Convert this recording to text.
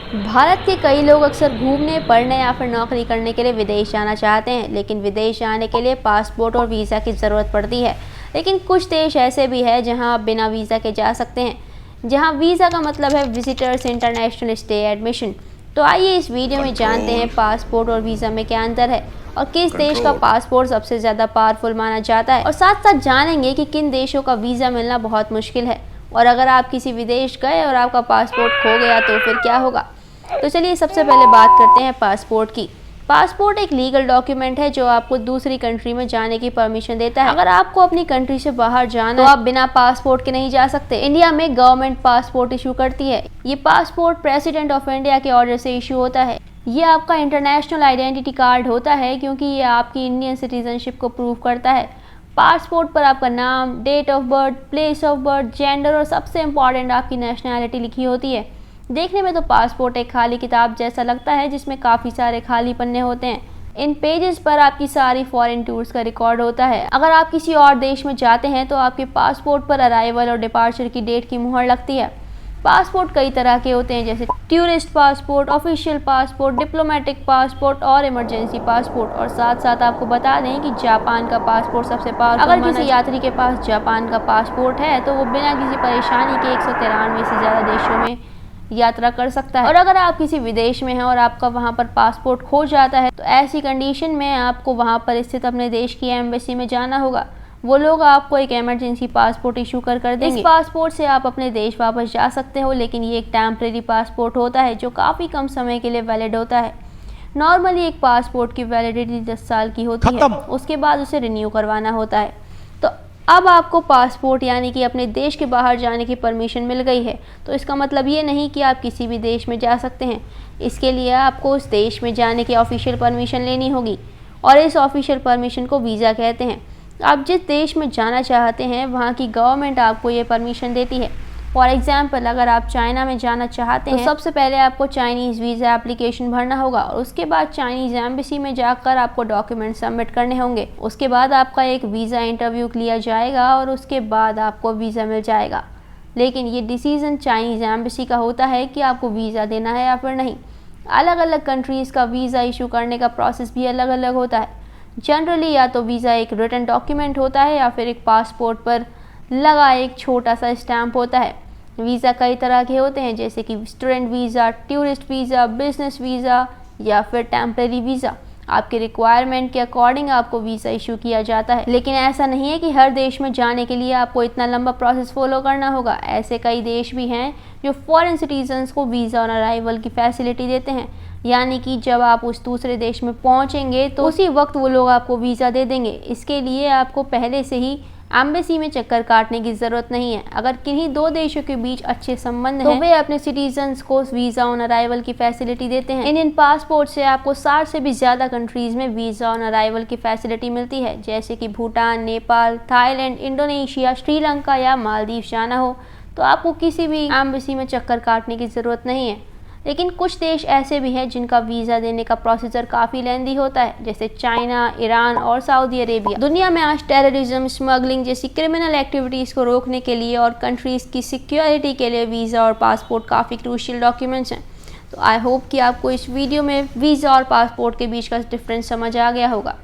भारत के कई लोग अक्सर घूमने, पढ़ने या फिर नौकरी करने के लिए विदेश जाना चाहते हैं, लेकिन विदेश जाने के लिए पासपोर्ट और वीज़ा की ज़रूरत पड़ती है। लेकिन कुछ देश ऐसे भी हैं जहां आप बिना वीज़ा के जा सकते हैं, जहां वीज़ा का मतलब है विजिटर्स इंटरनेशनल स्टे एडमिशन। तो आइए इस वीडियो में जानते हैं पासपोर्ट और वीज़ा में क्या अंतर है और किस देश का पासपोर्ट सबसे ज़्यादा पावरफुल माना जाता है, और साथ साथ जानेंगे कि किन देशों का वीज़ा मिलना बहुत मुश्किल है, और अगर आप किसी विदेश गए और आपका पासपोर्ट खो गया तो फिर क्या होगा। तो चलिए सबसे पहले बात करते हैं पासपोर्ट की। पासपोर्ट एक लीगल डॉक्यूमेंट है जो आपको दूसरी कंट्री में जाने की परमिशन देता है। अगर आपको अपनी कंट्री से बाहर जाना तो आप बिना पासपोर्ट के नहीं जा सकते। इंडिया में गवर्नमेंट पासपोर्ट इशू करती है। ये पासपोर्ट प्रेसिडेंट ऑफ इंडिया के ऑर्डर से इशू होता है। ये आपका इंटरनेशनल आइडेंटिटी कार्ड होता है क्योंकि ये आपकी इंडियन सिटीजनशिप को प्रूव करता है। पासपोर्ट पर आपका नाम, date of birth, place of birth, gender और सबसे इम्पॉर्टेंट आपकी नेशनैलिटी लिखी होती है। देखने में तो पासपोर्ट एक खाली किताब जैसा लगता है जिसमें काफ़ी सारे खाली पन्ने होते हैं। इन पेजेस पर आपकी सारी फॉरेन टूर्स का रिकॉर्ड होता है। अगर आप किसी और देश में जाते हैं तो आपके पासपोर्ट पर अराइवल और डिपार्चर की डेट की मुहर लगती है। पासपोर्ट कई तरह के होते हैं जैसे tourist passport, official passport, diplomatic passport और इमरजेंसी पासपोर्ट। और साथ साथ आपको बता दें कि जापान का पासपोर्ट सबसे पावरफुल। अगर किसी यात्री के पास जापान का पासपोर्ट है तो वो बिना किसी परेशानी के 193 से ज़्यादा देशों में यात्रा कर सकता है। और अगर आप किसी विदेश में हैं और आपका वहां पर पासपोर्ट खो जाता है तो ऐसी कंडीशन में आपको वहां पर स्थित अपने देश की एम्बेसी में जाना होगा। वो लोग आपको एक इमरजेंसी पासपोर्ट इशू कर देंगे। इस पासपोर्ट से आप अपने देश वापस जा सकते हो, लेकिन ये एक टेम्परेरी पासपोर्ट होता है जो काफ़ी कम समय के लिए वैलिड होता है। नॉर्मली एक पासपोर्ट की वैलिडिटी 10 साल की होती है, उसके बाद उसे रिन्यू करवाना होता है। तो अब आपको पासपोर्ट यानी कि अपने देश के बाहर जाने की परमिशन मिल गई है, तो इसका मतलब ये नहीं कि आप किसी भी देश में जा सकते हैं। इसके लिए आपको उस देश में जाने की ऑफिशियल परमिशन लेनी होगी, और इस ऑफिशियल परमिशन को वीज़ा कहते हैं। आप जिस देश में जाना चाहते हैं वहाँ की गवर्नमेंट आपको ये परमिशन देती है। फॉर एग्जाम्पल, अगर आप चाइना में जाना चाहते हैं तो सबसे पहले आपको चाइनीज़ वीज़ा एप्लीकेशन भरना होगा, और उसके बाद चाइनीज़ एम्बेसी में जाकर आपको डॉक्यूमेंट सबमिट करने होंगे। उसके बाद आपका एक वीज़ा इंटरव्यू लिया जाएगा और उसके बाद आपको वीज़ा मिल जाएगा। लेकिन ये डिसीज़न चाइनीज़ एम्बेसी का होता है कि आपको वीज़ा देना है या फिर नहीं। अलग अलग कंट्रीज़ का वीज़ा इशू करने का प्रोसेस भी अलग अलग होता है। जनरली या तो वीज़ा एक रिटन डॉक्यूमेंट होता है या फिर एक पासपोर्ट पर लगा एक छोटा सा स्टैम्प होता है। वीज़ा कई तरह के होते हैं जैसे कि student visa, tourist visa, business visa या फिर टेम्परेरी वीज़ा। आपके रिक्वायरमेंट के अकॉर्डिंग आपको वीज़ा इशू किया जाता है। लेकिन ऐसा नहीं है कि हर देश में जाने के लिए आपको इतना लंबा प्रोसेस फॉलो करना होगा। ऐसे कई देश भी हैं जो फॉरेन सिटीजन्स को वीज़ा ऑन अराइवल की फैसिलिटी देते हैं, यानी कि जब आप उस दूसरे देश में पहुंचेंगे तो उसी वक्त वो लोग आपको वीज़ा दे देंगे। इसके लिए आपको पहले से ही एम्बेसी में चक्कर काटने की ज़रूरत नहीं है। अगर किन्हीं दो देशों के बीच अच्छे संबंध हैं तो वे अपने सिटीजन्स को वीज़ा ऑन अराइवल की फैसिलिटी देते हैं। इंडियन पासपोर्ट से आपको 60 से भी ज़्यादा कंट्रीज़ में वीज़ा ऑन अराइवल की फैसिलिटी मिलती है, जैसे कि भूटान, नेपाल, थाईलैंड, इंडोनेशिया, श्रीलंका या मालदीव जाना हो तो आपको किसी भी एम्बेसी में चक्कर काटने की ज़रूरत नहीं है। लेकिन कुछ देश ऐसे भी हैं जिनका वीज़ा देने का प्रोसीजर काफ़ी लेंदी होता है, जैसे चाइना, ईरान और सऊदी अरेबिया। दुनिया में आज टेररिज्म, स्मगलिंग जैसी क्रिमिनल एक्टिविटीज़ को रोकने के लिए और कंट्रीज़ की सिक्योरिटी के लिए वीज़ा और पासपोर्ट काफ़ी क्रूशियल डॉक्यूमेंट्स हैं। तो आई होप कि आपको इस वीडियो में वीज़ा और पासपोर्ट के बीच का डिफरेंस समझ आ गया होगा।